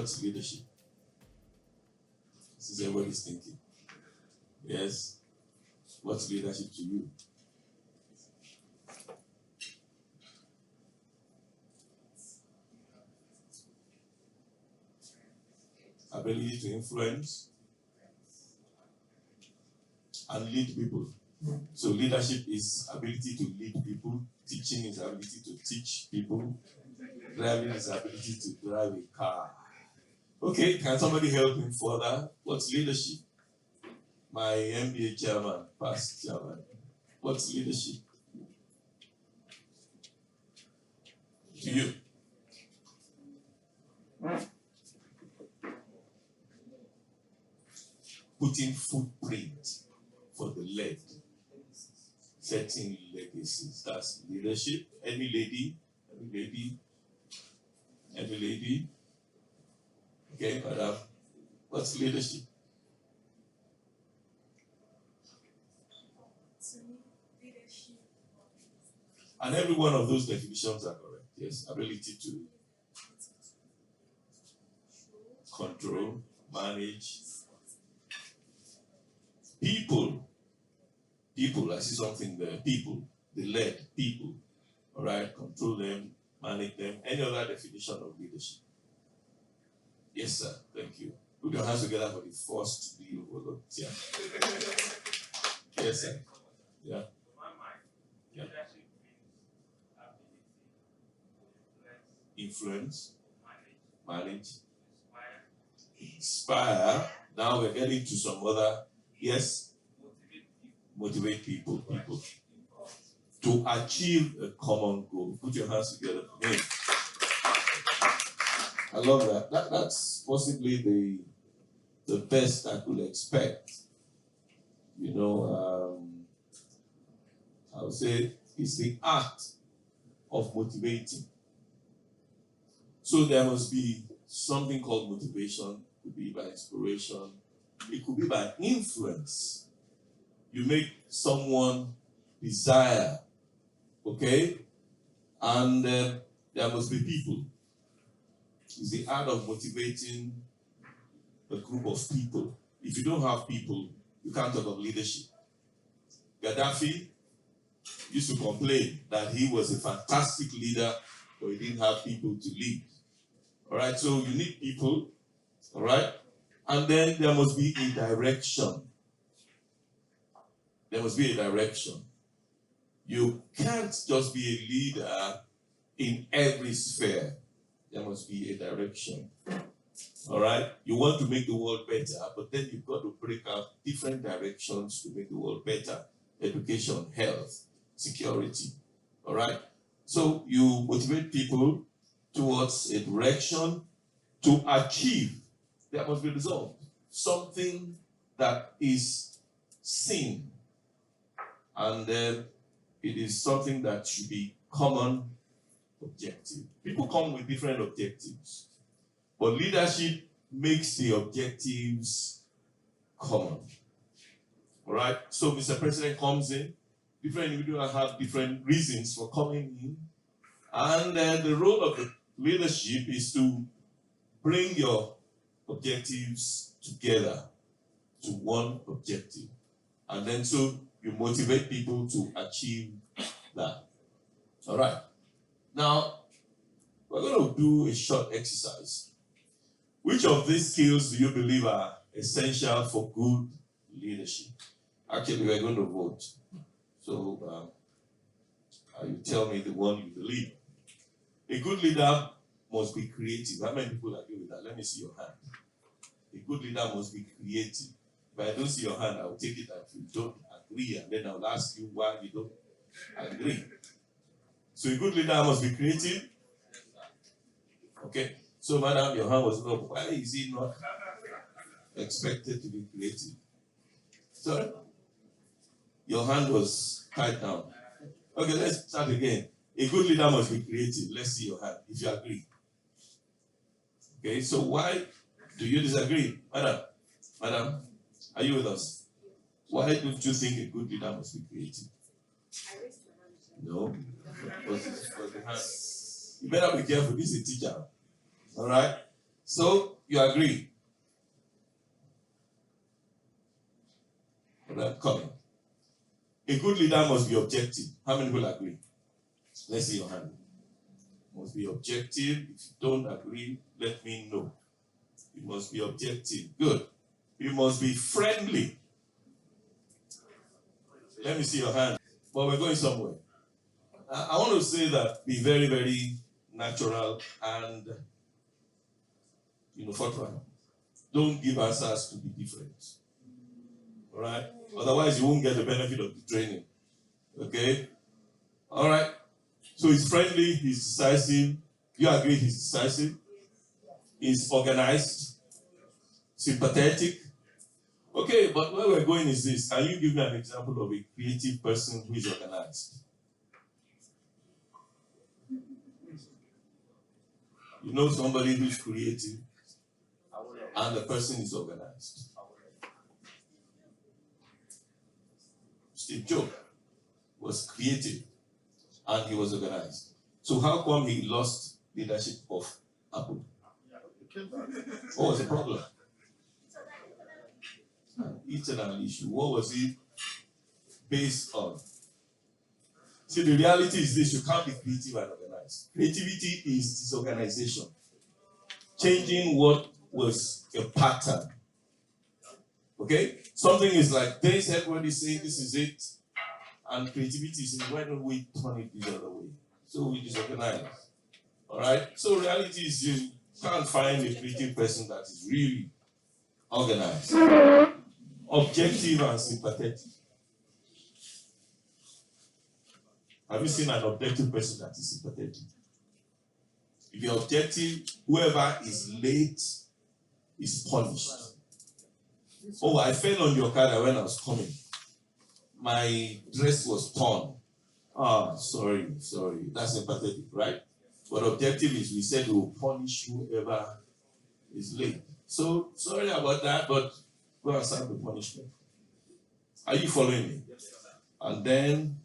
What's leadership? This is everybody's thinking. Yes. What's leadership to you? Ability to influence and lead people. So leadership is ability to lead people. Teaching is ability to teach people. Driving is ability to drive a car. Okay, can somebody help him further? What's leadership? My MBA chairman, past chairman. What's leadership to you? Putting footprint for the led. Setting legacies. That's leadership. Any lady. Okay, madam. What's leadership? And every one of those definitions are correct. Yes, ability to control, manage people. I see something there. People, the led people. All right, control them, manage them. Any other definition of leadership? Yes, sir. Thank you. Put your hands together for the first deal volunteer. Yes, sir. Yeah. Yeah. Influence, manage, inspire. Now we're getting to some other. Yes. Motivate people to achieve a common goal. Put your hands together for me. I love that. That's possibly the best I could expect. You know, I would say it's the art of motivating. So there must be something called motivation. It could be by inspiration. It could be by influence. You make someone desire, okay? And there must be people. It's the art of motivating a group of people. If you don't have people, you can't talk of leadership. Gaddafi used to complain that he was a fantastic leader, but he didn't have people to lead. All right, so you need people, all right? And then there must be a direction. There must be a direction. You can't just be a leader in every sphere. There must be a direction. All right? You want to make the world better, but then you've got to break out different directions to make the world better. Education, health, security. All right? So you motivate people towards a direction to achieve. There must be resolved. Something that is seen. And then it is something that should be common objective. People come with different objectives, but leadership makes the objectives common. All right? So Mr. President comes in, different individuals have different reasons for coming in, and the role of the leadership is to bring your objectives together to one objective. And then so you motivate people to achieve that. All right. Now, we're going to do a short exercise. Which of these skills do you believe are essential for good leadership? Actually, we're going to vote. So, you tell me the one you believe. A good leader must be creative. How many people agree with that? Let me see your hand. A good leader must be creative. If I don't see your hand, I'll take it that you don't agree, and then I'll ask you why you don't agree. So a good leader must be creative. Okay. So, madam, your hand was up. Why is he not expected to be creative? Sorry? Your hand was tied down. Okay, let's start again. A good leader must be creative. Let's see your hand, if you agree. Okay, so why do you disagree? Madam, are you with us? Why don't you think a good leader must be creative? No. You better be careful. This is a teacher. All right? So, You agree? But I'm coming. A good leader must be objective. How many people agree? Let's see your hand. Must be objective. If you don't agree, let me know. You must be objective. Good. You must be friendly. Let me see your hand. But we're going somewhere. I want to say that be very, very natural and forthright. Don't give answers to be different. All right? Otherwise, you won't get the benefit of the training. Okay? All right? So he's friendly, he's decisive. You agree he's decisive? He's organized, sympathetic. Okay, but where we're going is this. Can you give me an example of a creative person who is organized? You know somebody who's creative and the person is organized. Steve Jobs was creative and he was organized. So how come he lost leadership of Apple? What was the problem? An internal issue. What was it based on? See, the reality is this: you can't be creative and organized. Creativity is disorganization. Changing what was a pattern. Okay? Something is like this, everybody's saying this is it. And creativity is saying, why don't we turn it the other way? So we disorganize. Alright? So reality is you can't find a creative person that is really organized, objective and sympathetic. Have you seen an objective person that is sympathetic? If you're objective, whoever is late is punished. Oh, I fell on your car when I was coming. My dress was torn. Sorry. That's sympathetic, right? But objective is we said we will punish whoever is late. So, sorry about that, but go and serve the punishment. Are you following me? And then,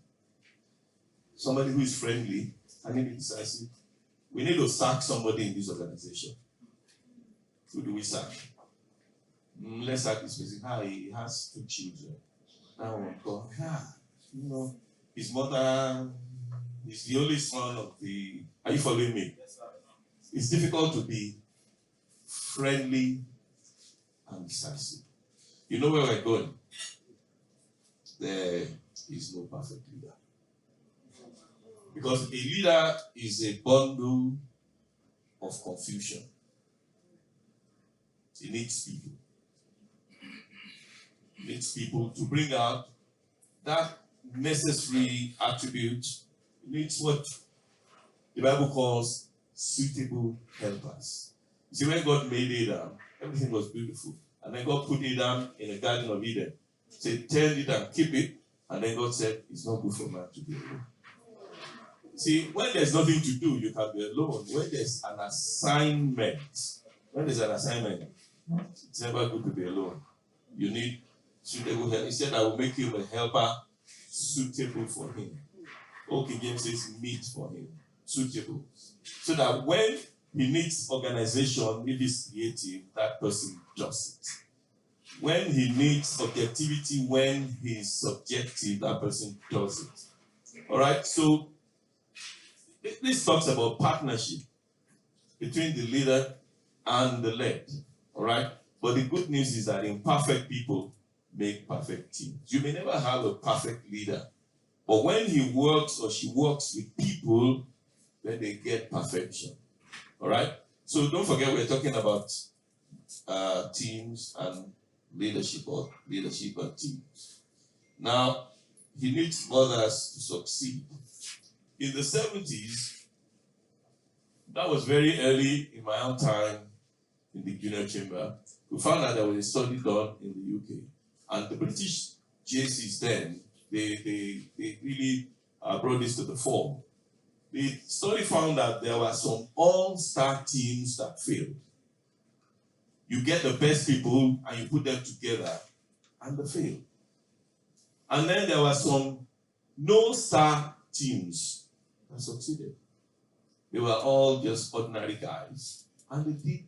somebody who is friendly, and be decisive. We need to sack somebody in this organization. Who do we sack? Let's sack this person. He has 2 children. That one go, his mother is the only son of the. Are you following me? Yes, sir. It's difficult to be friendly and decisive. You know where we're going? There is no perfect leader. Because a leader is a bundle of confusion. He needs people. He needs people to bring out that necessary attribute. He needs what the Bible calls suitable helpers. You see, when God made Adam, everything was beautiful. And then God put Adam in the Garden of Eden. Said, tend it and keep it. And then God said, it's not good for man to be alone. See, when there's nothing to do, you can be alone. When there's an assignment, it's never good to be alone. You need suitable help. He said, I will make him a helper suitable for him. Okay, James says, meet for him. Suitable. So that when he needs organization, if he's creative, that person does it. When he needs objectivity, when he's subjective, that person does it. All right, so this talks about partnership between the leader and the led. All right, but the good news is that imperfect people make perfect teams. You may never have a perfect leader, but when he works or she works with people, then they get perfection. All right, so don't forget we're talking about teams and leadership and teams. Now, he needs others to succeed. In the 70s, that was very early in my own time in the junior chamber, we found out there was a study done in the UK. And the British JCs then, they really brought this to the fore. The study found that there were some all-star teams that failed. You get the best people and you put them together and they fail. And then there were some no-star teams that succeeded. They were all just ordinary guys and they did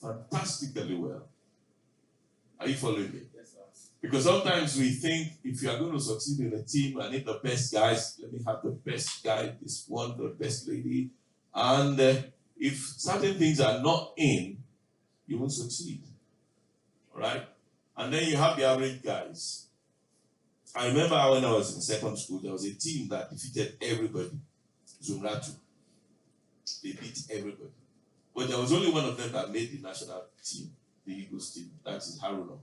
fantastically well. Are you following me? Yes, sir. Because sometimes we think if you are going to succeed in a team, I need the best guys. Let me have the best guy, this one, the best lady. And if certain things are not in, you won't succeed. All right? And then you have the average guys. I remember when I was in secondary school, there was a team that defeated everybody. Zumratu. They beat everybody. But there was only one of them that made the national team, the Eagles team. That is Haruna,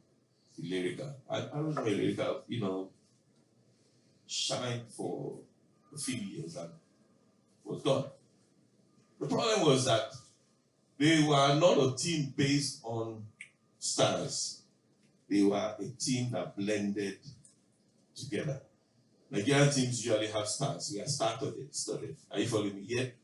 Ilerica. And Haruna Ilerica, shined for a few years and was gone. The problem was that they were not a team based on stars. They were a team that blended together. Nigerian teams usually have stars. We are studied. Are you following me? Yet,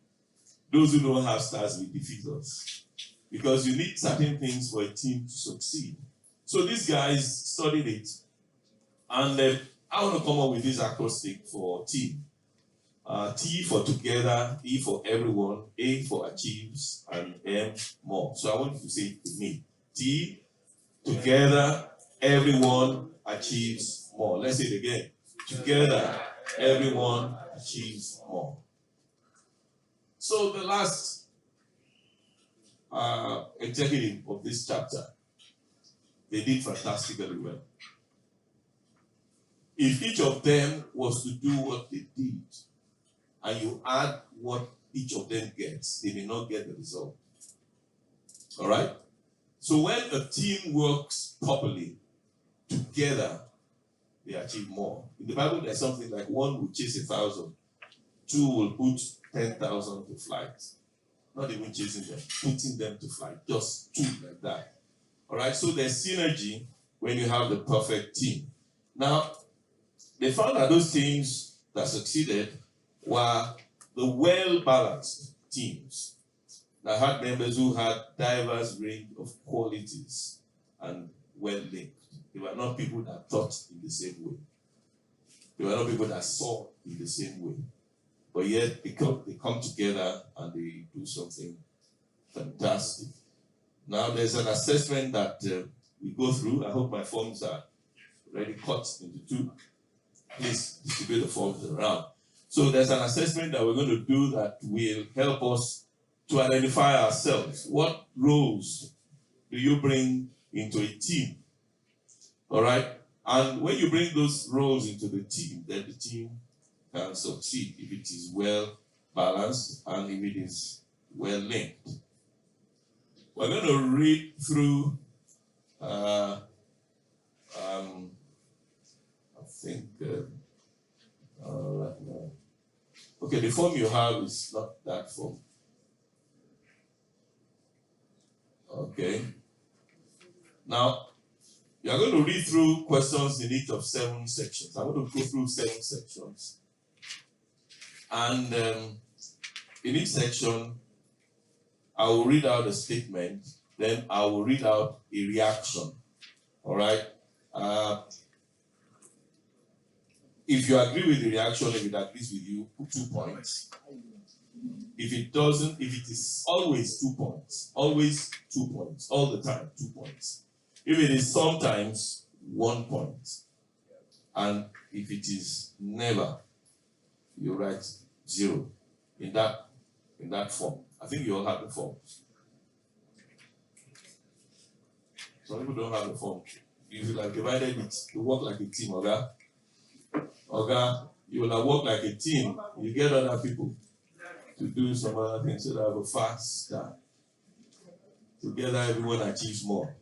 those who don't have stars will defeat us. Because you need certain things for a team to succeed. So these guys studied it. And I want to come up with this acrostic for team. T for together, E for everyone, A for achieves, and M more. So I want you to say it with me. T, together, everyone achieves more. Let's say it again. Together, everyone achieves more. So the last executive of this chapter, they did fantastically well. If each of them was to do what they did, and you add what each of them gets, they may not get the result. All right? So when a team works properly, together, they achieve more. In the Bible, there's something like 1 will chase 1,000, 2 will put 10,000 to flight. Not even chasing them, putting them to flight. Just 2 like that. All right? So there's synergy when you have the perfect team. Now, they found that those teams that succeeded were the well-balanced teams that had members who had diverse range of qualities and well-linked. They were not people that thought in the same way. They were not people that saw in the same way. But yet, they come together and they do something fantastic. Now, there's an assessment that we go through. I hope my forms are already cut into 2. Please distribute the forms around. So there's an assessment that we're going to do that will help us to identify ourselves. What roles do you bring into a team? All right? And when you bring those roles into the team, then the team can succeed if it is well balanced and if it is well linked. We're going to read through, I think, okay, the form you have is not that form. Okay. Now, you are going to read through questions in each of 7 sections. I'm going to go through 7 sections. And in each section, I will read out a statement, then I will read out a reaction. All right? If you agree with the reaction, if it agrees with you, put 2 points. If it doesn't, if it is always 2 points, always 2 points, all the time, 2 points. If it is sometimes, 1 point. And if it is never, you write 0 in that form. I think you all have the forms. Some people don't have the form. If you have divided it, you work like a team, okay? Okay, you will have worked like a team. You get other people to do some other things so that have a fast start. Together, everyone achieves more.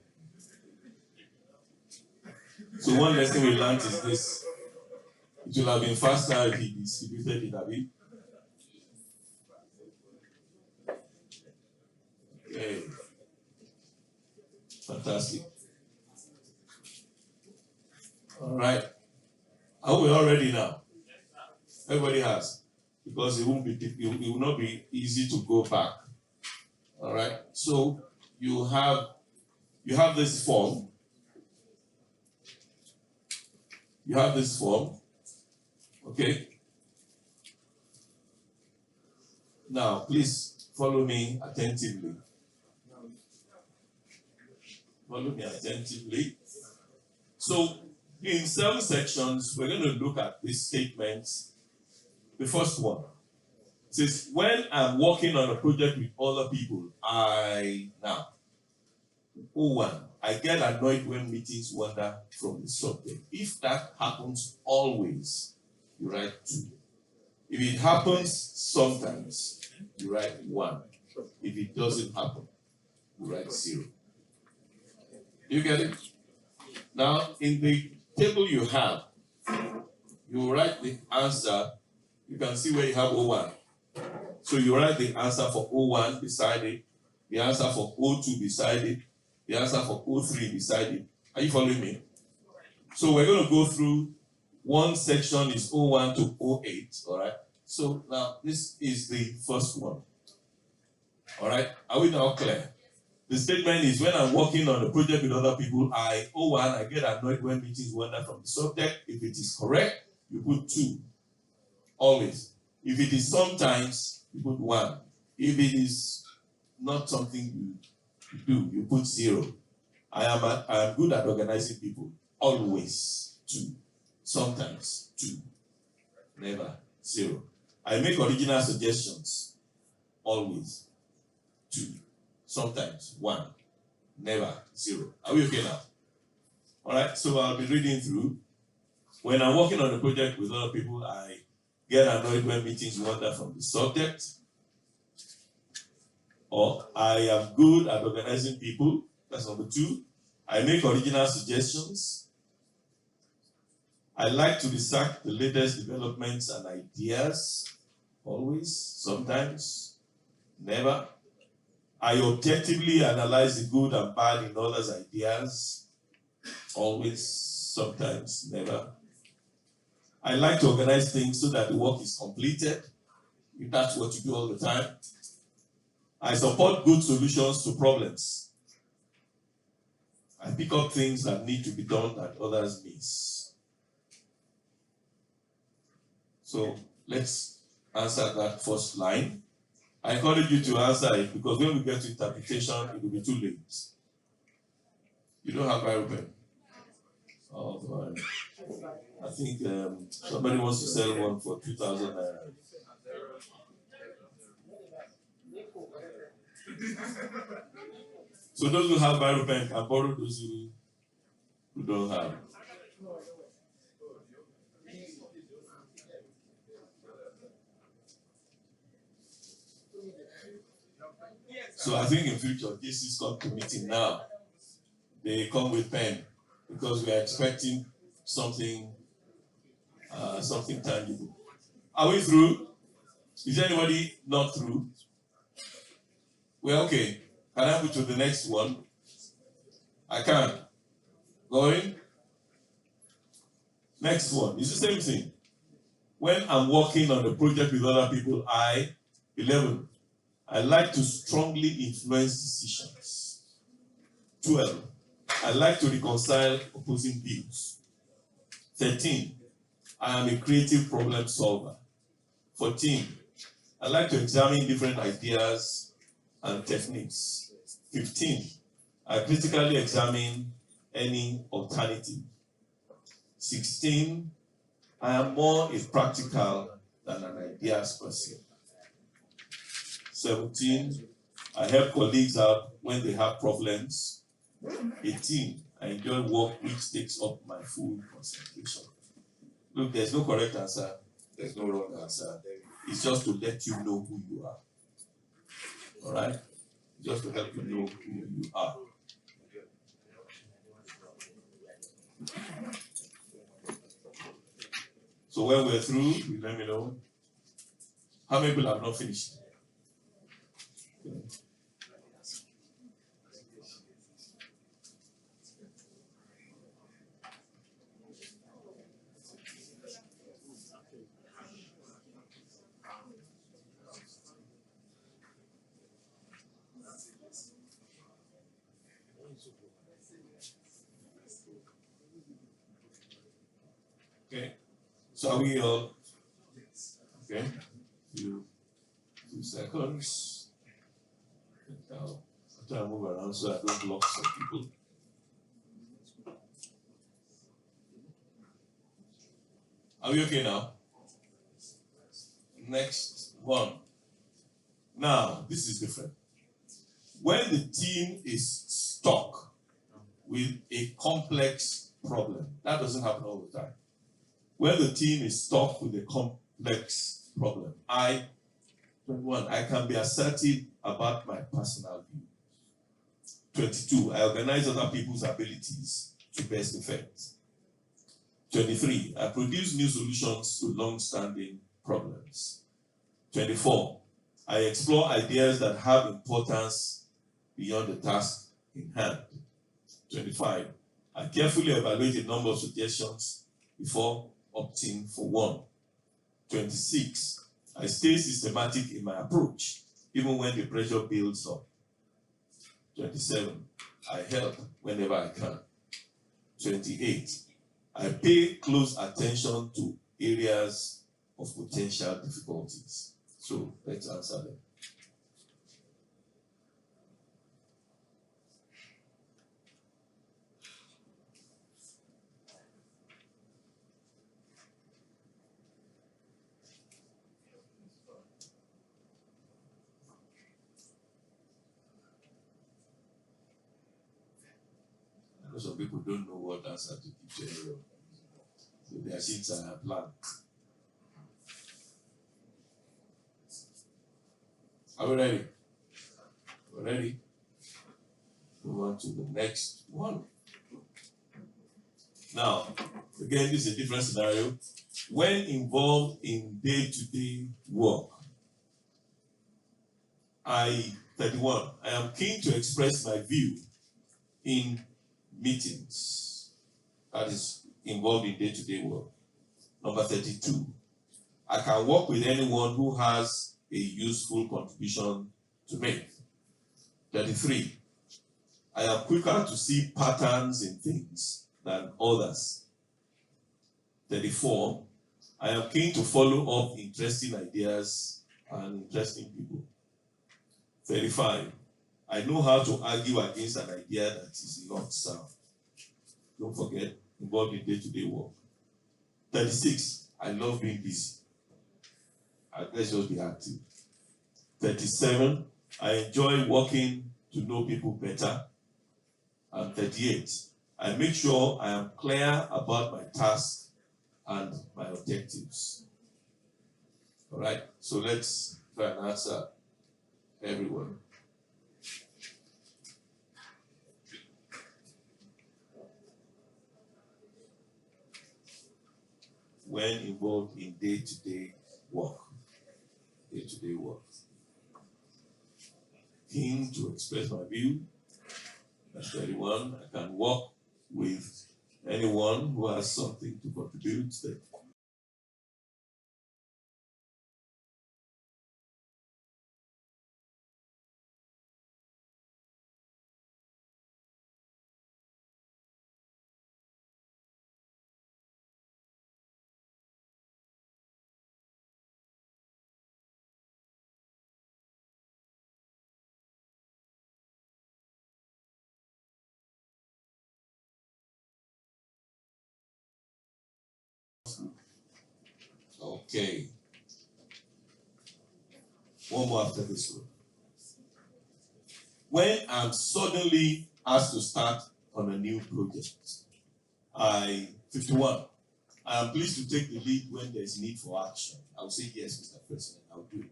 So one lesson we learned is this. It will have been faster if he distributed it a bit. Okay. Fantastic. All right. Are we all ready now? Everybody has. Because it will not be easy to go back. All right. So you have this form. You have this form. Okay. Now, please follow me attentively. Follow me attentively. So, in 7 sections, we're going to look at these statements. The first one says, when I'm working on a project with other people, now, I get annoyed when meetings wander from the subject. If that happens always, you write 2. If it happens sometimes, you write 1. If it doesn't happen, you write 0. You get it? Now, in the table you have, you write the answer. You can see where you have O1. So you write the answer for O1 beside it, the answer for O2 beside it, the answer for O3 beside it. Are you following me? So we're going to go through one section is O1 to O8, all right? So now this is the first one, all right? Are we now clear? The statement is, when I'm working on a project with other people, O1, I get annoyed when meetings wander from the subject. If it is correct, you put 2, always. If it is sometimes, you put 1. If it is not something you do, you put 0. I am good at organizing people. Always 2. Sometimes 2. Never 0. I make original suggestions. Always 2. Sometimes 1. Never 0. Are we okay now? All right. So I'll be reading through. When I'm working on a project with other people, I get annoyed when meetings wander from the subject. Or I am good at organizing people. That's number 2. I make original suggestions. I like to research the latest developments and ideas. Always, sometimes, never. I objectively analyze the good and bad in others' ideas. Always, sometimes, never. I like to organize things so that the work is completed. If that's what you do all the time. I support good solutions to problems. I pick up things that need to be done that others miss. So let's answer that first line. I encourage you to answer it because when we get to interpretation, it will be too late. You don't have Bible pen? Oh, boy. I think somebody wants to sell one for 2,000 naira. So those who have Bible pen can borrow those who don't have. So I think in future, JCs come to meeting now. They come with pen because we are expecting something tangible. Are we through? Is anybody not through? We're okay. Can I move to the next one? I can. Going? Next one. It's the same thing. When I'm working on a project with other people, 11. I like to strongly influence decisions. 12. I like to reconcile opposing views. 13. I am a creative problem solver. 14. I like to examine different ideas and techniques. 15. I critically examine any alternative. 16. I am more a practical than an ideas person. 17. I help colleagues out when they have problems. 18. I enjoy work which takes up my full concentration. Look, there's no correct answer. There's no wrong answer. It's just to let you know who you are. All right? Just to help you know who you are. So when we're through, you let me know. How many people have not finished? Okay. So are we all? Okay. Few seconds. I'll try to move around so I don't block some people. Are we okay now? Next one. Now, this is different. When the team is stuck with a complex problem, that doesn't happen all the time. When the team is stuck with a complex problem, I can be assertive about my personal view. 22, I organize other people's abilities to best effect. 23, I produce new solutions to long-standing problems. 24, I explore ideas that have importance beyond the task in hand. 25, I carefully evaluate a number of suggestions before opting for one. 26, I stay systematic in my approach, even when the pressure builds up. 27, I help whenever I can. 28, I pay close attention to areas of potential difficulties. So let's answer them. I know some people don't know what answer to give general. So their sheets are blank. Are we ready? We're ready. Move on to the next one. Now, again, this is a different scenario. When involved in day-to-day work, 31, I am keen to express my view in meetings. That is involved in day-to-day work. Number 32, I can work with anyone who has a useful contribution to make. 33, I am quicker to see patterns in things than others. 34, I am keen to follow up interesting ideas and interesting people. 35, I know how to argue against an idea that is not sound. Don't forget, involved in day-to-day work. 36, I love being busy. Let's just be active. 37, I enjoy working to know people better. And 38, I make sure I am clear about my tasks and my objectives. All right, so let's try and answer everyone. When involved in day-to-day work. Day-to-day work. Keen to express my view. That's 31. I can work with anyone who has something to contribute. Okay. One more after this one. When I'm suddenly asked to start on a new project, 51. I am pleased to take the lead when there is need for action. I'll say yes, Mr. President, I'll do it.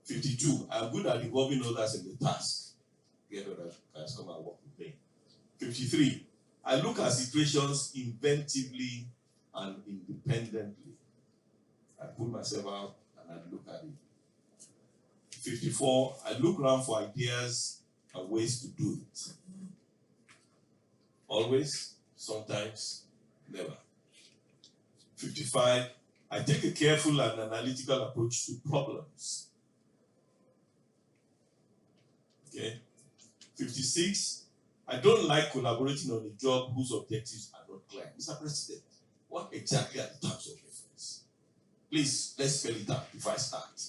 52. I'm good at involving others in the task. Get others can come and work with me. 53. I look at situations inventively and independently. I put myself out and I look at it. 54. I look around for ideas and ways to do it. Always, sometimes, never. 55. I take a careful and analytical approach to problems. Okay. 56. I don't like collaborating on a job whose objectives are not clear. Mr. President, what exactly are the terms of reference? Please, let's spell it out before I start.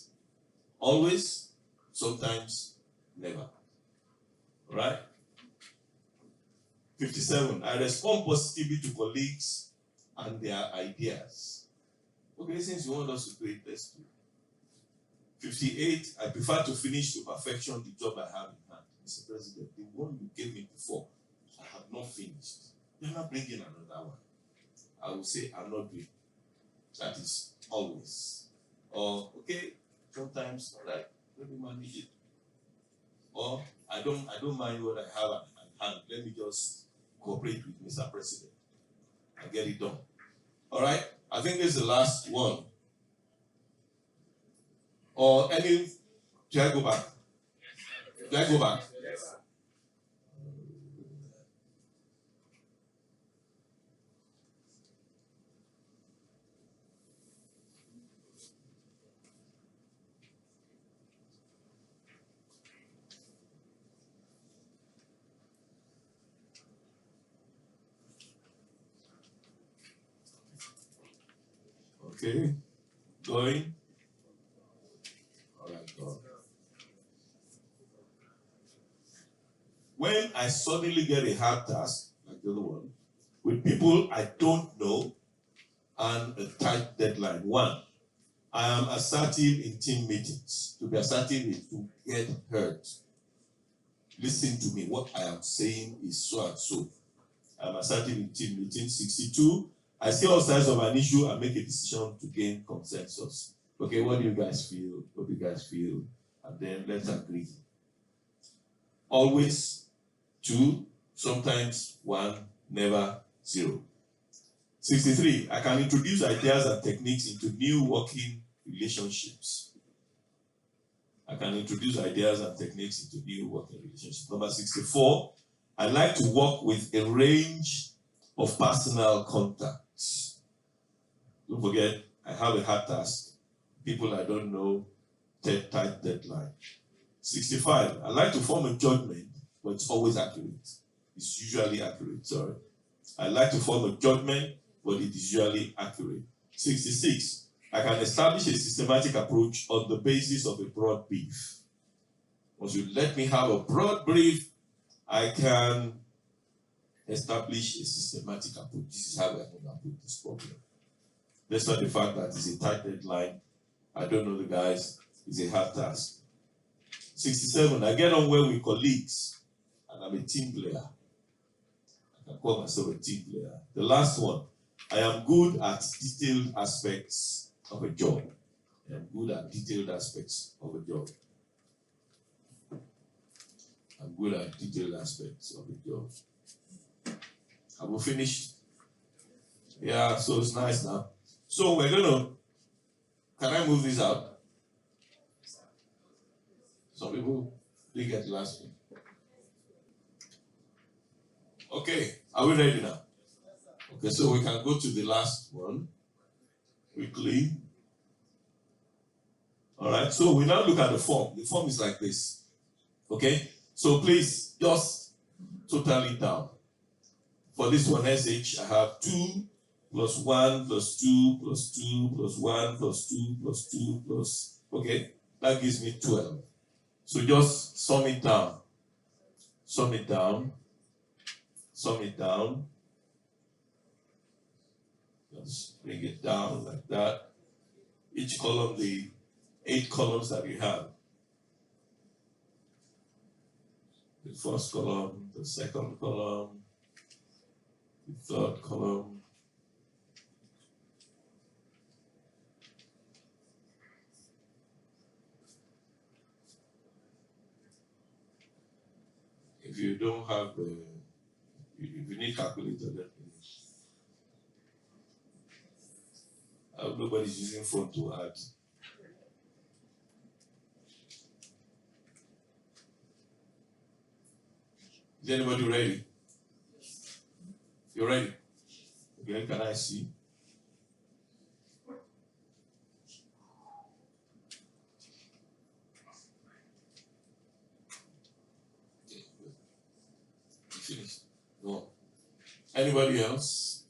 Always, sometimes, never. All right? 57. I respond positively to colleagues and their ideas. Okay, since you want us to do it, let's do it. 58, I prefer to finish to perfection the job I have in hand. Mr. President, the one you gave me before, I have not finished. You're not bringing another one. I will say, I'm not doing. That is always. Or, okay, sometimes, all right, let me manage it. Or, I don't mind what I have at hand. Let me just cooperate with Mr. President and get it done. All right, I think this is the last one. Or any, should I go back? Should I go back? Yes. Okay, going. All right, go. When I suddenly get a hard task, like the other one, with people I don't know and a tight deadline. One, I am assertive in team meetings. To be assertive is to get heard. Listen to me. What I am saying is so and so. I'm assertive in team meetings. 62, I see all sides of an issue and make a decision to gain consensus. Okay, what do you guys feel? What do you guys feel? And then let's agree. Always 2, sometimes 1, never 0. 63, I can introduce ideas and techniques into new working relationships. I can introduce ideas and techniques into new working relationships. Number 64, I like to work with a range of personal contacts. Don't forget, I have a hard task. People I don't know, tight deadline. 65, I like to form a judgment, but it's always accurate. It's usually accurate, sorry. I like to form a judgment, but it is usually accurate. 66, I can establish a systematic approach on the basis of a broad brief. Once you let me have a broad brief, I can establish a systematic approach. This is how I can approach this problem. Despite the fact that it's a tight deadline, I don't know the guys, it's a hard task. 67, I get on well with colleagues, and I'm a team player. I can call myself a team player. The last one, I am good at detailed aspects of a job. I am good at detailed aspects of a job. I'm good at detailed aspects of a job. Have we finished? Yeah, so it's nice now. So we're gonna, can I move this out? Some people didn't get the last one. Okay, are we ready now? Okay, so we can go to the last one quickly. All right, so we now look at the form. The form is like this. Okay, so please just totally down. For this one, SH, I have 2 plus 1 plus 2 plus 2 plus 1 plus 2 plus 2 plus, okay, that gives me 12. So just sum it down. Sum it down. Sum it down. Just bring it down like that. Each column, the 8 columns that you have. The first column, the second column, the third column. If you don't have, if you need calculator, then nobody's using phone to add. Is anybody ready? You're ready? Okay, can I see? Okay, good. You finished? No. Anybody else?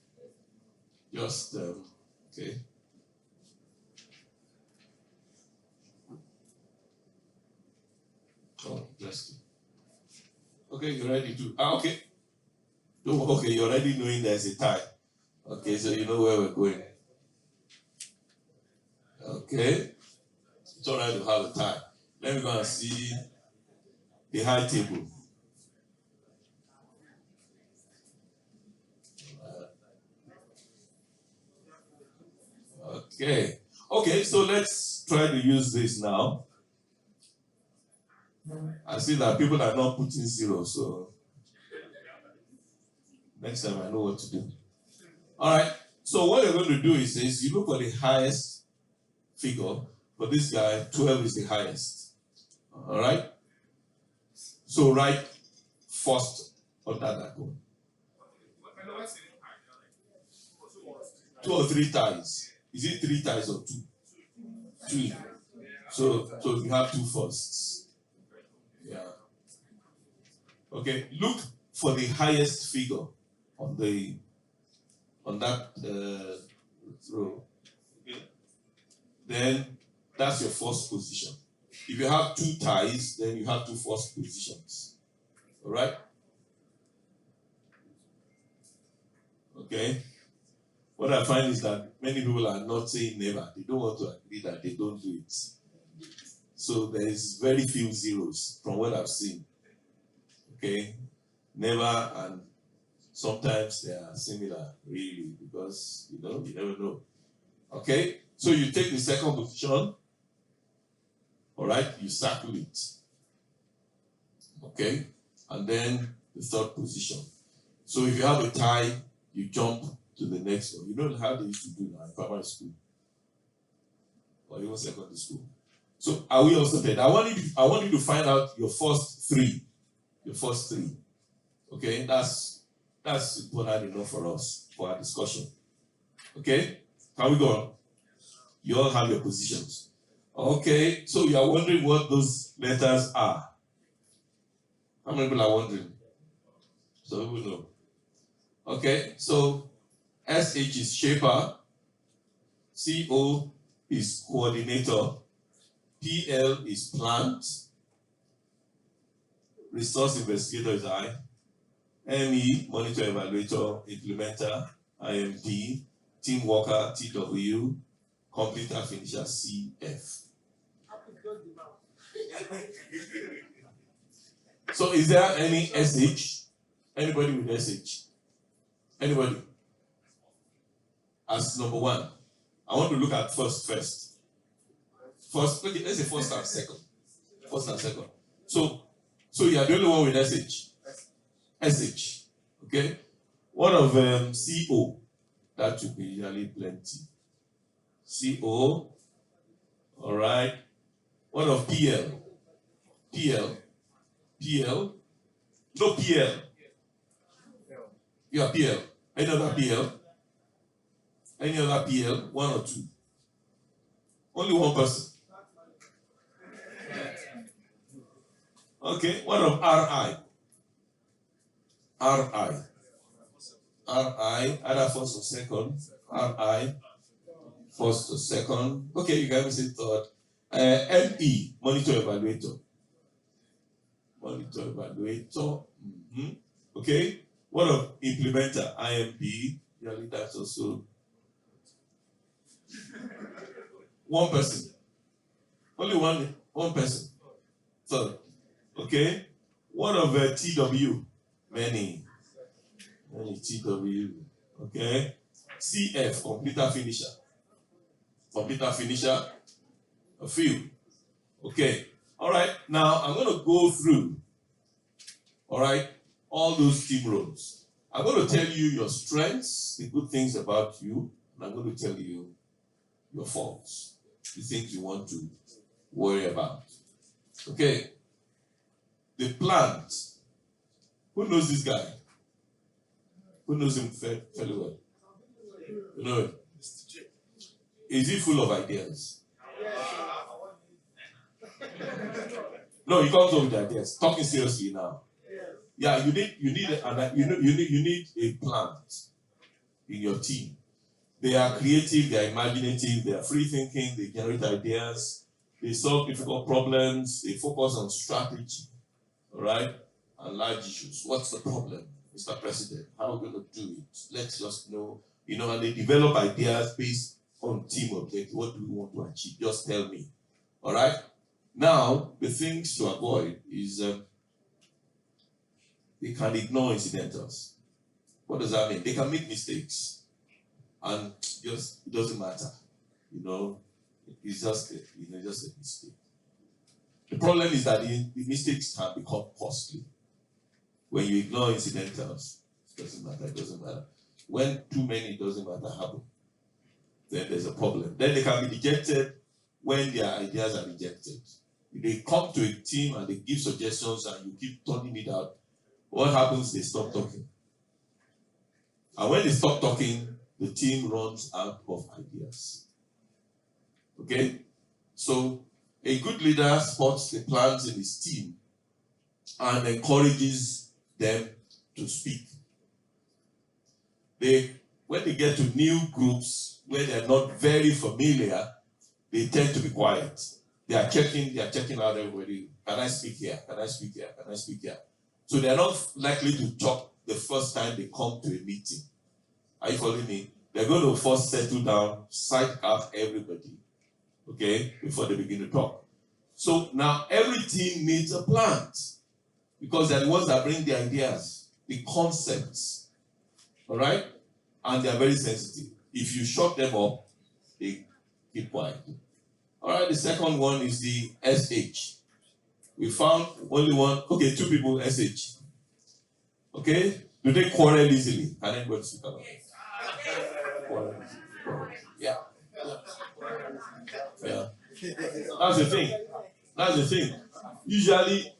Just, okay. Oh, just. Okay, you're ready to. Okay. Okay, you're already knowing there's a tie. Okay, so you know where we're going. Okay, it's all right to have a tie. Let me go and see the high table. Okay. Okay, so let's try to use this now. I see that people are not putting zero, so next time I know what to do. All right. So what you're going to do is this: you look for the highest figure. For this guy, 12 is the highest. All right. So write first under that one. 2 or 3 ties. Is it 3 ties or 2? 2. So you have 2 firsts. Yeah. Okay. Look for the highest figure on that row. Okay. Then that's your first position. If you have 2 ties, then you have 2 first positions. All right. Okay. What I find is that many people are not saying never. They don't want to agree that they don't do it. So there is very few zeros from what I've seen. Okay. Never, and sometimes they are similar, really, because you never know. Okay. So you take the second position. All right. You circle it. Okay. And then the third position. So if you have a tie, you jump to the next one. You know how they used to do now in primary school or even secondary school. So are we also there? I want you to find out your first 3. Your first 3. Okay, that's important enough for us for our discussion. Okay, can we go on? You all have your positions. Okay, so you are wondering what those letters are. How many people are wondering? So people know. Okay, so SH is shaper, CO is coordinator, PL is plant, resource investigator is I, ME, monitor evaluator, implementer, IMP, team worker, TW, completer, finisher, CF. So is there any SH? Anybody with SH? Anybody? As number 1. I want to look at first. First, okay, let's say first and second. First and second. So you are the only one with SH. SH. Okay? What of CO? That should be usually plenty. CO. Alright. What of PL? PL. PL. No PL. You have PL. Any other PL? Any other PL? 1 or 2? Only 1 person. Okay, what of RI? RI. RI, either first or second. RI, first or second. Okay, you can even say third. ME, monitor evaluator. Monitor evaluator. Okay, what of implementer? IMP. Usually that's also 1 person. Only one person. Third. Okay. What of TW? Many TW. Okay. CF, completer finisher. Completer finisher, a few. Okay. All right. Now I'm going to go through. All right. All those team roles. I'm going to tell you your strengths, the good things about you, and I'm going to tell you your faults, the things you want to worry about. Okay. The plant. Who knows this guy? Who knows him fairly well? You know him? Is he full of ideas? No, you can't talk with ideas. Talking seriously now. Yeah, you need a plant in your team. They are creative, they are imaginative, they are free thinking, they generate ideas, they solve difficult problems, they focus on strategy, all right, and large issues. What's the problem, Mr. President? How are we going to do it? Let's just know, and they develop ideas based on team objective. What do we want to achieve? Just tell me. All right. Now, the things to avoid is they can ignore incidentals. What does that mean? They can make mistakes, and just it doesn't matter. It's just a mistake. The problem is that the mistakes can become costly. When you ignore incidentals, it doesn't matter. When too many, it doesn't matter, happen. Then there's a problem. Then they can be rejected when their ideas are rejected. If they come to a team and they give suggestions and you keep turning it out, what happens? They stop talking. And when they stop talking, the team runs out of ideas. Okay? So, a good leader spots the plans in his team and encourages them to speak. When they get to new groups where they're not very familiar, they tend to be quiet. They are checking out everybody. Can I speak here? Can I speak here? Can I speak here? So they're not likely to talk the first time they come to a meeting. Are you following me? They're going to first settle down, psych out everybody, okay, before they begin to talk. So now every team needs a plan because they're the ones that bring the ideas, the concepts, all right? And they're very sensitive. If you shut them up, they keep quiet. All right, the second one is the SH. We found only one, okay, two people SH. Okay? Do they quarrel easily? Can anybody speak about it? Yeah. That's the thing. Usually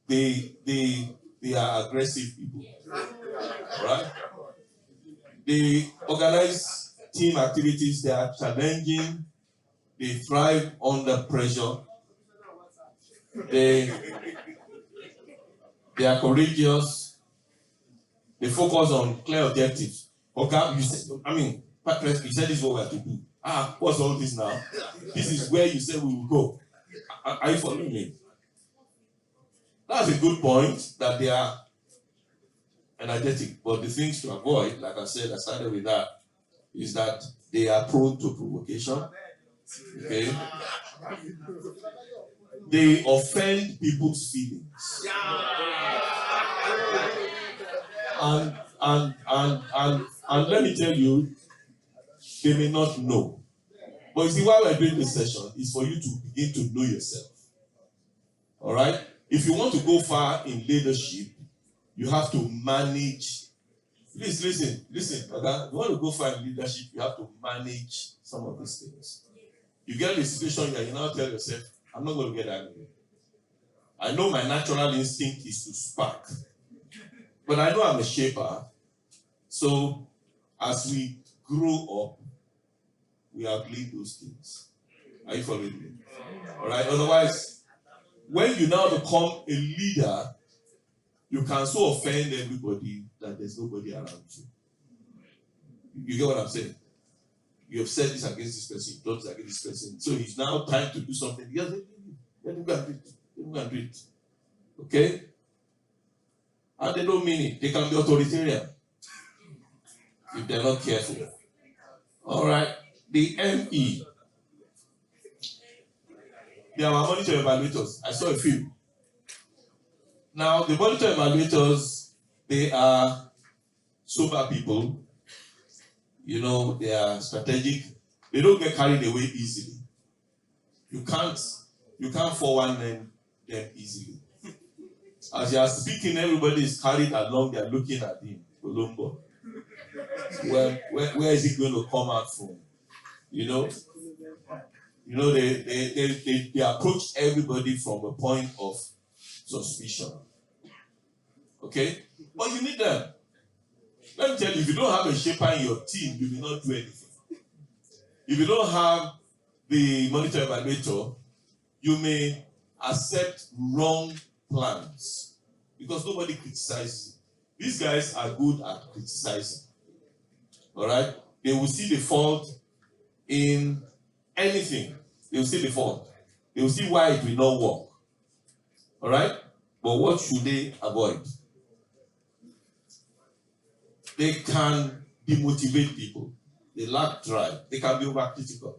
they are aggressive people. Right? They organize team activities, they are challenging, they thrive under pressure. They are courageous. They focus on clear objectives. Okay, you said this is what we have to do. What's all this now? This is where you said we will go. Are you following me? That's a good point that they are energetic. But the things to avoid, like I said, I started with that, is that they are prone to provocation. Okay? They offend people's feelings. And let me tell you, they may not know. But you see, why we're doing this session is for you to begin to know yourself. All right? If you want to go far in leadership, you have to manage. Please listen. Okay? If you want to go far in leadership, you have to manage some of these things. You get in a situation where you now tell yourself, I'm not going to get angry. I know my natural instinct is to spark. But I know I'm a shaper. So as we grow up, we outlive those things. Are you following me? All right. Otherwise, when you now become a leader, you can so offend everybody that there's nobody around you. You get what I'm saying? You have said this against this person, you've done this against this person. So it's now time to do something. Yes, let them go and do it. Okay? And they don't mean it. They can be authoritarian if they're not careful. All right. The ME. They are monitor evaluators. I saw a few. Now, the monitor evaluators, they are sober people. You know, they are strategic. They don't get carried away easily. You can't 419 them easily. As you are speaking, everybody is carried along. They are looking at him. Colombo. Where is he going to come out from? You know, they approach everybody from a point of suspicion. Okay? But you need them. Let me tell you, if you don't have a shaper in your team, you will not do anything. If you don't have the monitor evaluator, you may accept wrong plans because nobody criticizes. These guys are good at criticizing. All right? They will see the fault in anything. They will see the fault. They will see why it will not work. All right? But what should they avoid? They can demotivate people. they lack drive, they can be overcritical.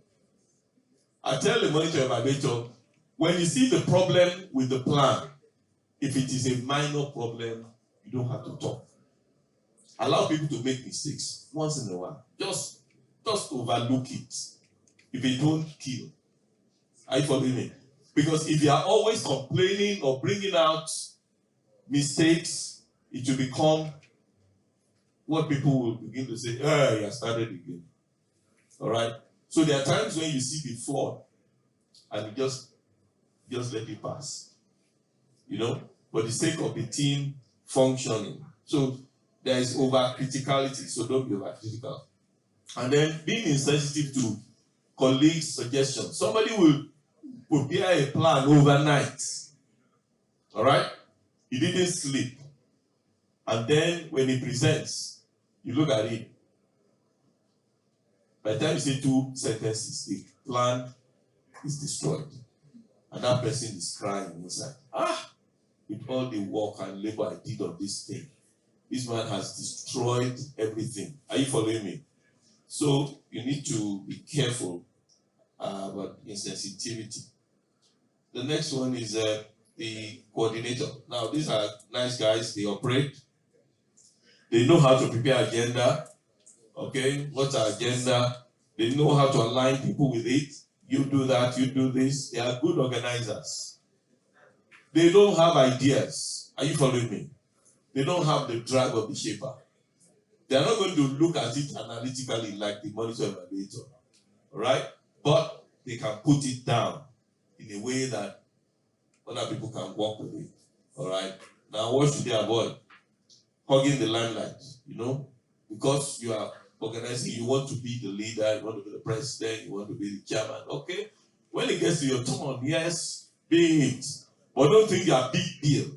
I tell the monitor evaluator, when you see the problem with the plan, if it is a minor problem, you don't have to talk. Allow people to make mistakes once in a while. Just overlook it. If they don't kill. Are you following me? Because if you are always complaining or bringing out mistakes, it will become what people will begin to say, you have started again. All right? So there are times when you see the flaw and you just let it pass. You know, for the sake of the team functioning. So there is over-criticality, so don't be over-critical. And then being insensitive to colleagues' suggestions. Somebody will prepare a plan overnight. All right? He didn't sleep. And then when he presents, you look at it. By the time you say 2 sentences, the plan is destroyed. And that person is crying inside. With all the work and labor I did on this thing, this man has destroyed everything. Are you following me? So you need to be careful about insensitivity. The next one is the coordinator. Now, these are nice guys. They operate. They know how to prepare agenda. Okay, what's our agenda? They know how to align people with it. You do that, you do this. They are good organizers. They don't have ideas. Are you following me? They don't have the drive of the shaper. They are not going to look at it analytically like the monitor evaluator. All right? But they can put it down in a way that other people can work with it. All right? Now, what should they avoid? Hogging the limelight, you know? Because you are organizing, you want to be the leader, you want to be the president, you want to be the chairman. Okay? When it gets to your turn, yes, be it. But don't think you're a big deal.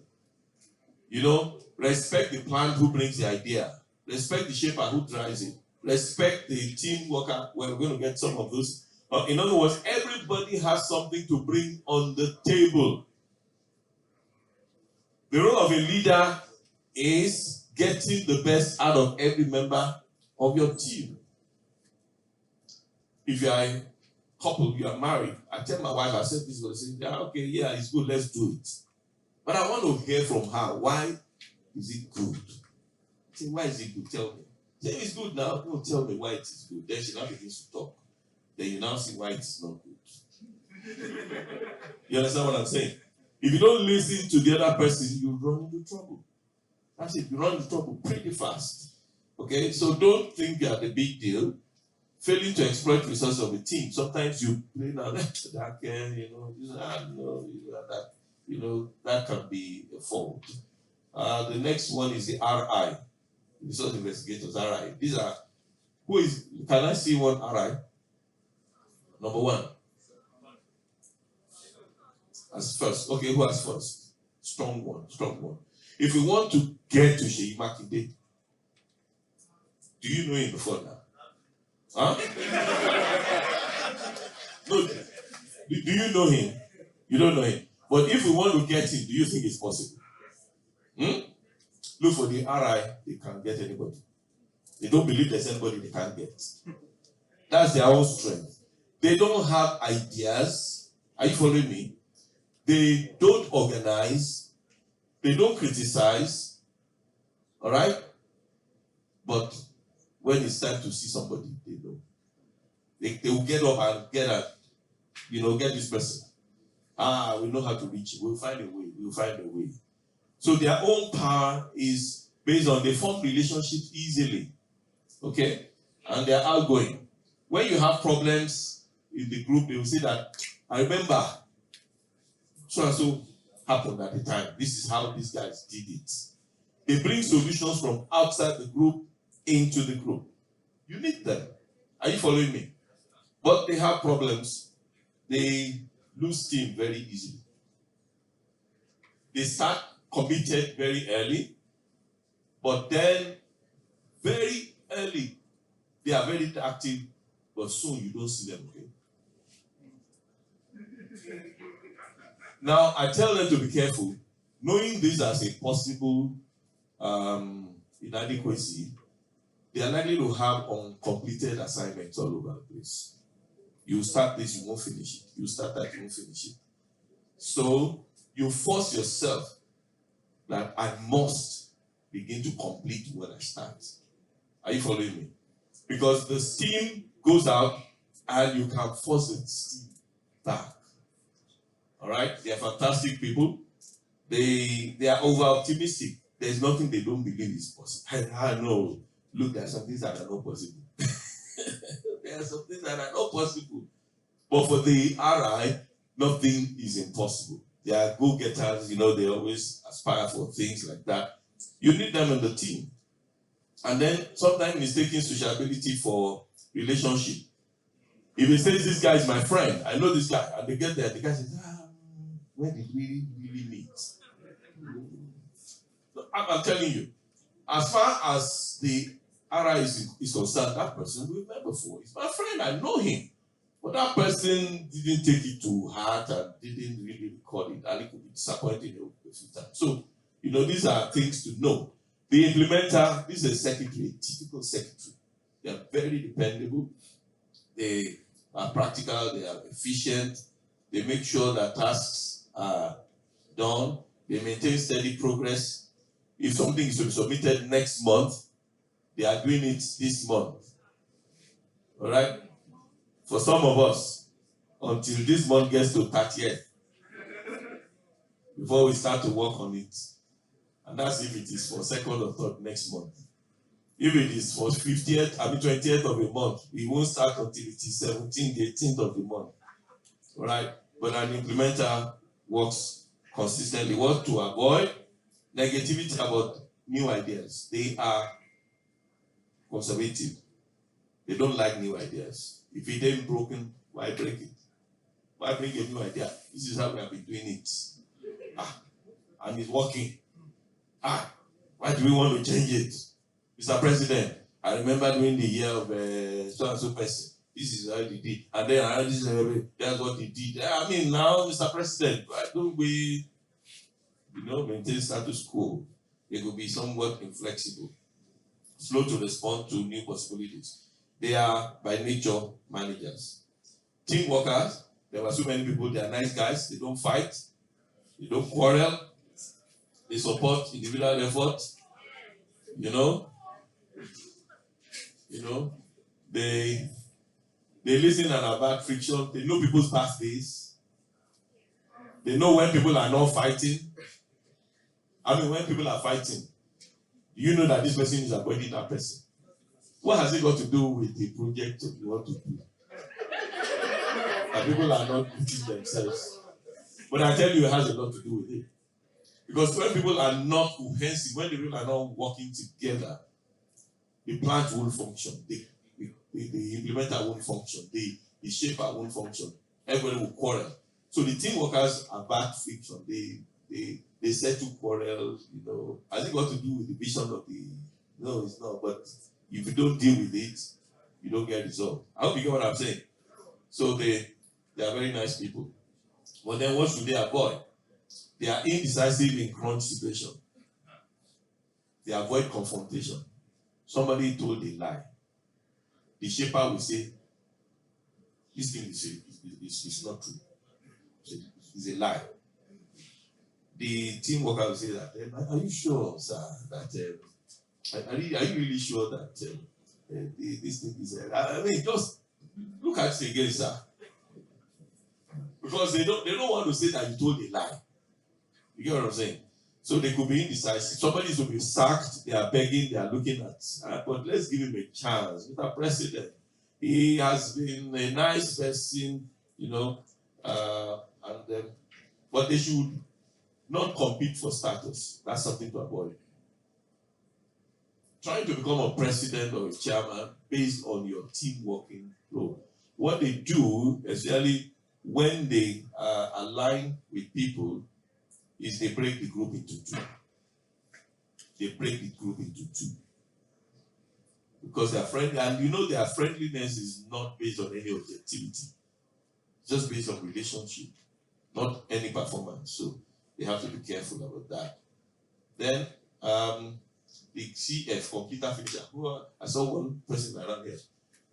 You know? Respect the plant who brings the idea. Respect the shaper who drives it. Respect the team worker. We're going to get some of those. In other words, everybody has something to bring on the table. The role of a leader is getting the best out of every member of your team. If you are a couple, you are married, I tell my wife, I said this, I say, yeah, okay, yeah, it's good, let's do it. But I want to hear from her, why is it good? I say, why is it good? Tell me. Say, it's good now. No, tell me why it is good. Then she now begins to talk. Then you now see why it is not good. You understand what I'm saying? If you don't listen to the other person, you run into trouble. That's it. You run into trouble pretty fast. Okay? So don't think you are the big deal. Failing to exploit resources of a team. Sometimes you play now that can, that can be a fault. The next one is the RI. Resource investigators, RI. These are, can I see one RI? Number one. As first. Okay, who has first? Strong one. If we want to get to Sheyi Makinde, do you know him before now? Huh? No, do you know him? You don't know him. But if we want to get him, do you think it's possible? Look for the RI, they can get anybody. They don't believe there's anybody they can't get. That's their own strength. They don't have ideas. Are you following me? They don't organize. They don't criticize. All right? But when it's time to see somebody, they know. They will get up and get this person. We know how to reach it. We'll find a way. So their own power is based on they form relationships easily. Okay? And they're outgoing. When you have problems in the group, they will say that, I remember so and so happened at the time. This is how these guys did it. They bring solutions from outside the group into the group. You need them. Are you following me? But they have problems. They lose steam very easily. They start committed very early, but then very early, they are very active, but soon you don't see them again. Now, I tell them to be careful, knowing this as a possible inadequacy. they are likely to have uncompleted assignments all over the place. You start this, you won't finish it. You start that, you won't finish it. So you force yourself that I must begin to complete what I start. Are you following me? Because the steam goes out and you can force the steam back. All right? They are fantastic people. They are over optimistic. There's nothing they don't believe is possible. I know. Look, there are some things that are not possible. There are some things that are not possible. But for the RI, nothing is impossible. They are go-getters, they always aspire for things like that. You need them in the team. And then sometimes mistaking sociability for relationship. If he says, this guy is my friend, I know this guy, and they get there, the guy says, where did we really meet? I'm telling you, as far as the RI is concerned, that person we've met before. He's my friend, I know him. But that person didn't take it to heart and didn't really record it, and it could be disappointing a few times. So, these are things to know. The implementer, this is a secretary, a typical secretary. They are very dependable. They are practical, they are efficient. They make sure that tasks are done. They maintain steady progress. If something is to be submitted next month, they are doing it this month. All right? For some of us, until this month gets to 30th, before we start to work on it. And that's if it is for 2nd or 3rd next month. If it is for 20th of a month, we won't start until it is 17th, 18th of the month. All right? But an implementer works consistently. What to avoid? Negativity about new ideas. They are conservative. They don't like new ideas. If it ain't broken, why break it? Why bring a new idea? This is how we have been doing it. And it's working. Why do we want to change it? Mr. President, I remember during the year of so and so person, this is how they did. And then that's what they did. I mean, now, Mr. President, why don't we, maintain status quo? They could be somewhat inflexible, slow to respond to new possibilities. They are, by nature, managers. Team workers, there were so many people, they are nice guys, they don't fight, they don't quarrel, they support individual effort, they listen and avoid friction, they know people's birthdays, they know when people are not fighting. When people are fighting, you know that this person is avoiding that person. What has it got to do with the project you want to do? That people are not putting themselves. But I tell you, it has a lot to do with it. Because when people are not cohesive, when the people are not working together, the plant won't function. The implementer won't function. The shaper won't function. Everybody will quarrel. So the team workers are bad friction. They settle quarrels, Has it got to do with the vision of the... No, it's not. But if you don't deal with it, you don't get resolved. I hope you get what I'm saying. So they are very nice people. But then what should they avoid? They are indecisive in crunch situation. They avoid confrontation. Somebody told a lie. The shaper will say, this thing is not true. It's a lie. The team worker will say that, are you sure, sir, that, are you really sure that this thing is, just look at it again, sir. Because they don't want to say that you told a lie. You get what I'm saying? So they could be indecisive. Somebody will be sacked, they are begging, they are looking at, but let's give him a chance. Mr. President, he has been a nice person, but they should not compete for status. That's something to avoid. Trying to become a president or a chairman based on your team working role. What they do, especially when they align with people, is they break the group into two. They break the group into two. Because they are friendly, and their friendliness is not based on any objectivity. It's just based on relationship, not any performance. So they have to be careful about that. Then, the CF, computer finisher. I saw one person around here.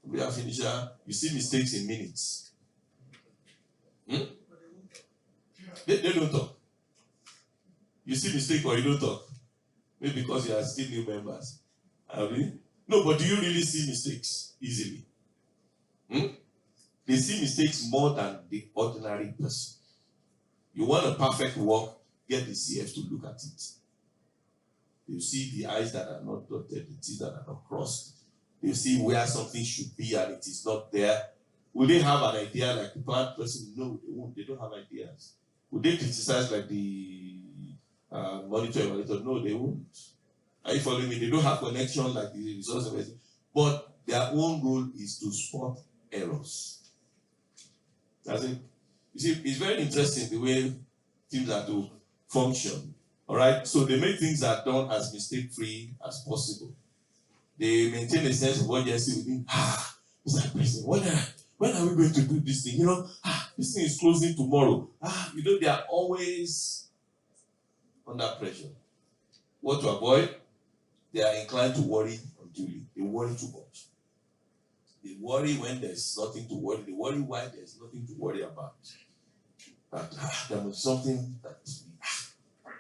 Computer finisher, you see mistakes in minutes. They don't talk. You see mistake or you don't talk. Maybe because you are still new members. No, but do you really see mistakes easily? They see mistakes more than the ordinary person. You want a perfect work, get the CF to look at it. You see the I's that are not dotted, the T's that are not crossed. You see where something should be and it is not there. Will they have an idea like the plant person? No, they won't. They don't have ideas. Would they criticize like the monitor? No, they won't. Are you following me? They don't have connection like the resource investment. But their own role is to spot errors. That's it. You see, it's very interesting the way teams are to function. All right, so they make things that are done as mistake-free as possible. They maintain a sense of urgency within. Mr. President, when are we going to do this thing? This thing is closing tomorrow. They are always under pressure. What to avoid? They are inclined to worry unduly. They worry too much. They worry when there's nothing to worry. They worry why there's nothing to worry about. That there was something that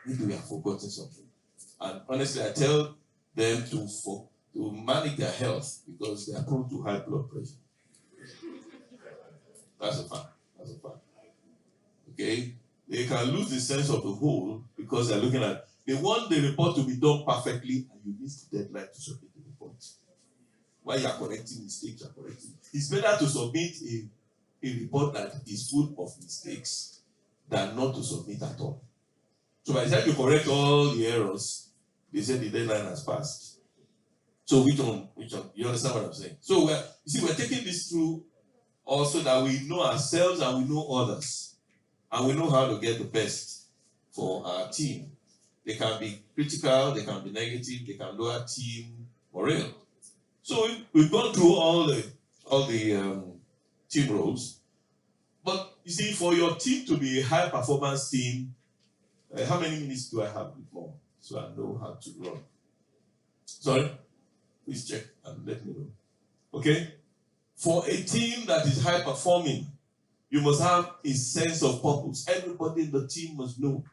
maybe we have forgotten something. And honestly, I tell them to manage their health because they are prone to high blood pressure. That's a fact. Okay? They can lose the sense of the whole because they're looking at. They want the report to be done perfectly, and you miss the deadline to submit the report. While you are correcting mistakes, you are correcting. It's better to submit a report that is full of mistakes than not to submit at all. So by the time you correct all the errors, they say the deadline has passed. So which one? You understand what I'm saying? So we're taking this through also that we know ourselves and we know others. And we know how to get the best for our team. They can be critical, they can be negative, they can lower team morale. So we've gone through all the team roles. But you see, for your team to be a high performance team, how many minutes do I have before? So I know how to run. Sorry? Please check and let me know. Okay? For a team that is high performing, you must have a sense of purpose. Everybody in the team must know.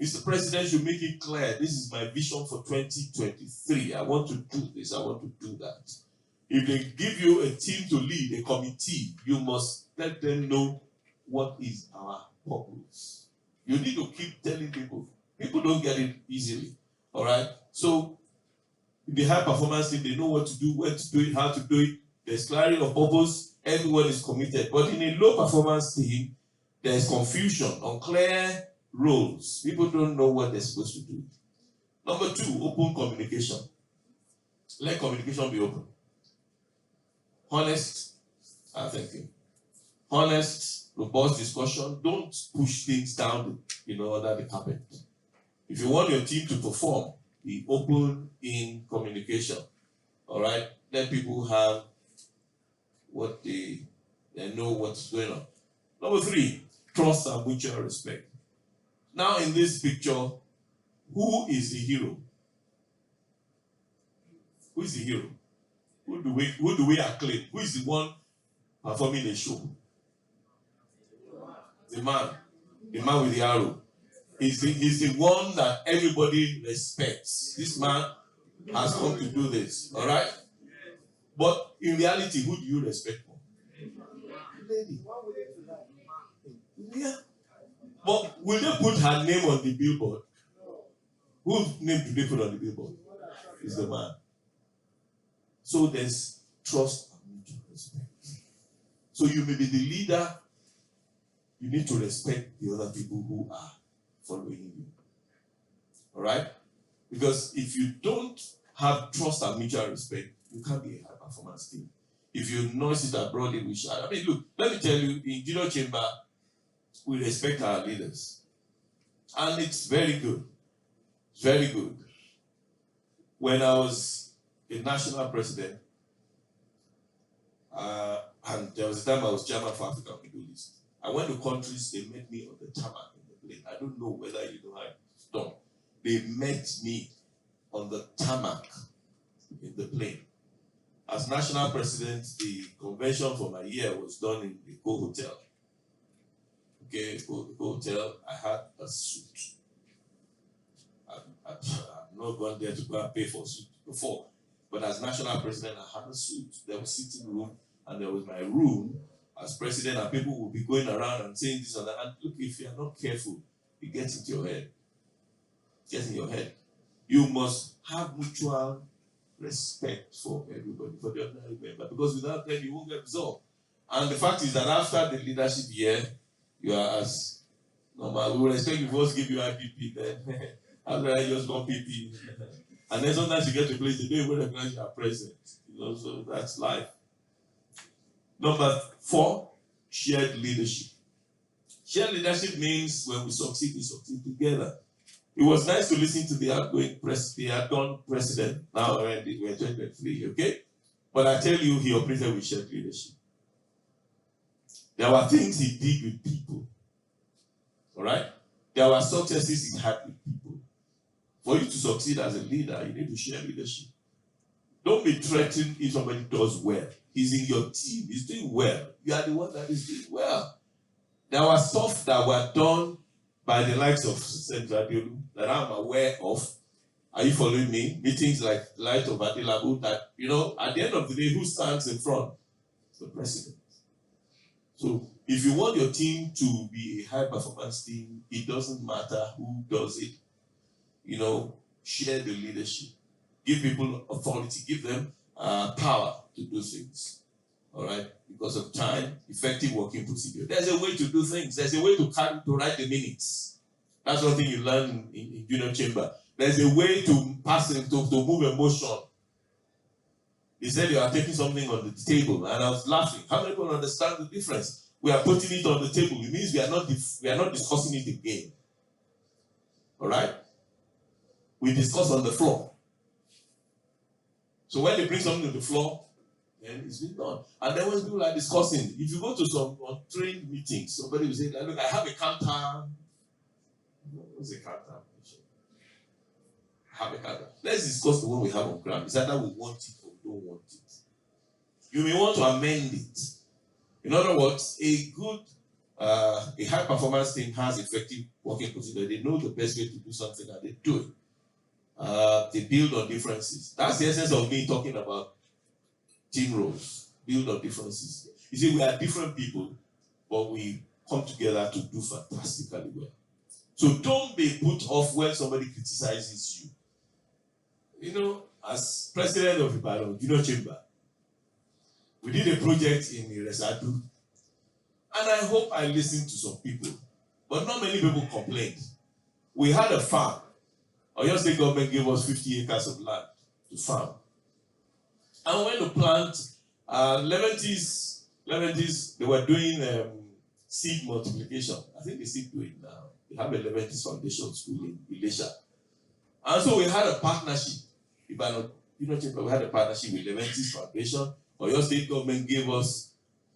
Mr. President should make it clear, this is my vision for 2023. I want to do this, I want to do that. If they give you a team to lead, a committee, you must let them know what is our purpose. You need to keep telling people. People don't get it easily. All right? So, in the high performance team, they know what to do, when to do it, how to do it. There's clarity of purpose. Everyone is committed. But in a low performance team, there's confusion, unclear roles. People don't know what they're supposed to do. Number 2, open communication. Let communication be open. Honest, honest, robust discussion. Don't push things down, under the carpet. If you want your team to perform, be open in communication. All right? Let people have what they know what's going on. Number 3, trust and mutual respect. Now in this picture, who is the hero? Who is the hero? Who do we acclaim? Who is the one performing the show? The man with the arrow. He's the one that everybody respects. This man has come to do this. All right? But in reality, who do you respect more? Lady. Yeah. But will they put her name on the billboard? Whose name do they put on the billboard? It's the man. So there's trust and mutual respect. So you may be the leader. You need to respect the other people who are following you. All right? Because if you don't have trust and mutual respect, you can't be a high performance team. If you notice it abroad, we shall. I mean, look, let me tell you, in Junior Chamber, we respect our leaders. And it's very good. It's very good. When I was a national president, and there was a time I was chairman for African Middle East, I went to countries, they met me on the tarmac in the plane. I don't know whether you know how it's done. They met me on the tarmac in the plane. As national president, the convention for my year was done in the Go Hotel. Okay, the Go Hotel, I had a suit. I've not gone there to go and pay for a suit before. But as national president, I had a suit. There was sitting room, and there was my room as president, and people will be going around and saying this and that. And look, if you're not careful, it gets into your head. It gets in your head. You must have mutual respect for everybody, for the ordinary member, because without them, you won't get resolved. And the fact is that after the leadership year, you are as normal. We will expect you first give you IPP, then after that, just one PP. And then sometimes you get to a place, they don't even recognize you are present. You know, so that's life. Number 4, shared leadership. Shared leadership means when we succeed together. It was nice to listen to the outgoing president. Now we're in 2023, okay? But I tell you, he operated with shared leadership. There were things he did with people. All right? There were successes he had with people. For you to succeed as a leader, you need to share leadership. Don't be threatened if somebody does well. He's in your team. He's doing well. You are the one that is doing well. There was stuff that were done by the likes of Central Biolu that I'm aware of. Are you following me? Meetings like Light of Adilabu that, you know, at the end of the day, who stands in front? The president. So if you want your team to be a high-performance team, it doesn't matter who does it. You know, share the leadership. Give people authority. Give them power to do things. All right? Because of time, effective working procedure. There's a way to do things. There's a way to write the minutes. That's one thing you learn in junior chamber. There's a way to pass it, to move emotion. They said you are taking something on the table, and I was laughing. How many people understand the difference? We are putting it on the table. It means we are not discussing it again. All right? We discuss on the floor. So when they bring something to the floor, then it's been done. And then when people are discussing, if you go to some untrained meetings, somebody will say, look, I have a counter. What's a counter? I have a counter. Let's discuss the one we have on ground. Is either we want it or we don't want it. You may want to amend it. In other words, a high performance team has effective working procedure. They know the best way to do something and they do it. They build on differences. That's the essence of me talking about team roles. Build on differences. You see, we are different people, but we come together to do fantastically well. So don't be put off when somebody criticizes you. You know, as president of Ibadan Junior Chamber, we did a project in Iresadu, and I hope I listened to some people, but not many people complained. We had a farm. Oyo State government gave us 50 acres of land to farm. And when to plant, 11ties, they were doing seed multiplication. I think they still do it now. They have 11ties Foundation School in Ilesha. And so we had a partnership. We had a partnership with 11ties Foundation. Oyo State government gave us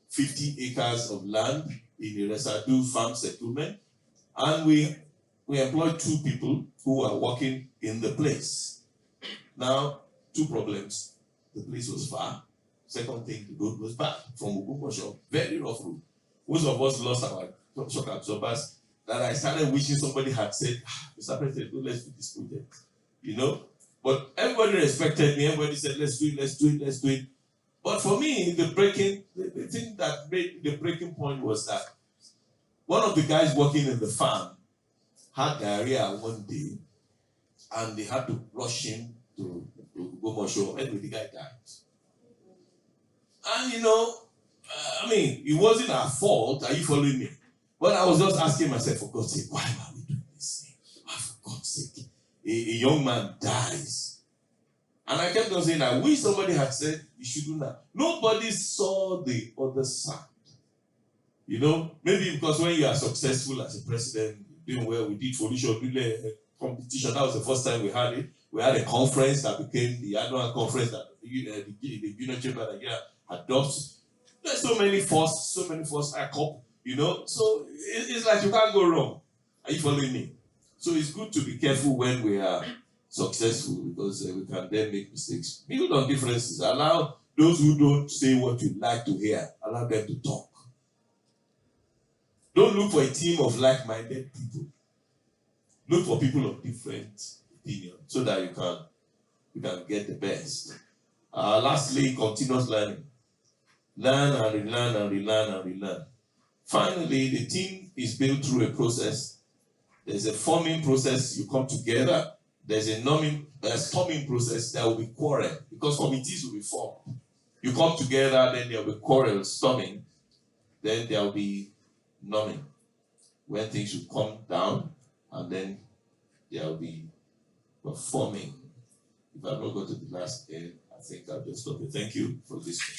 50 acres of land in the Resadu farm settlement. And we employed 2 people who are working in the place. Now, 2 problems. The place was far. Second thing, the road was bad from Ogumosho. Very rough road. Most of us lost our shock absorbers. That I started wishing somebody had said, Mr. President, let's do this project. You know? But everybody respected me. Everybody said, let's do it. But for me, the thing that made the breaking point was that one of the guys working in the farm had diarrhea one day, and they had to rush him to Ogumosho. Anyway, the guy died. And you know, it wasn't our fault. Are you following me? But I was just asking myself, for God's sake, why are we doing this thing? Why, for God's sake? A young man dies. And I kept on saying, I wish somebody had said, you should do that. Nobody saw the other side. You know, maybe because when you are successful as a president, doing well, we did Folisho competition. That was the first time we had it. We had a conference that became the annual conference that the Junior Chamber Nigeria adopts. There's so many firsts I cop, you know. So it's like you can't go wrong. Are you following me? So it's good to be careful when we are successful, because we can then make mistakes. Build on differences. Allow those who don't say what you like to hear, allow them to talk. Don't look for a team of like-minded people. Look for people of different opinions so that you can get the best. Lastly, continuous learning. Learn and relearn and relearn and relearn. Finally, the team is built through a process. There's a forming process, you come together. There's a storming process, there will be quarrel, because committees will be formed. You come together, then there will be quarrel, storming, then there will be numbing, when things will come down, and then there will be performing. If I've not got to the last end, I think I'll just stop it. Thank you for listening.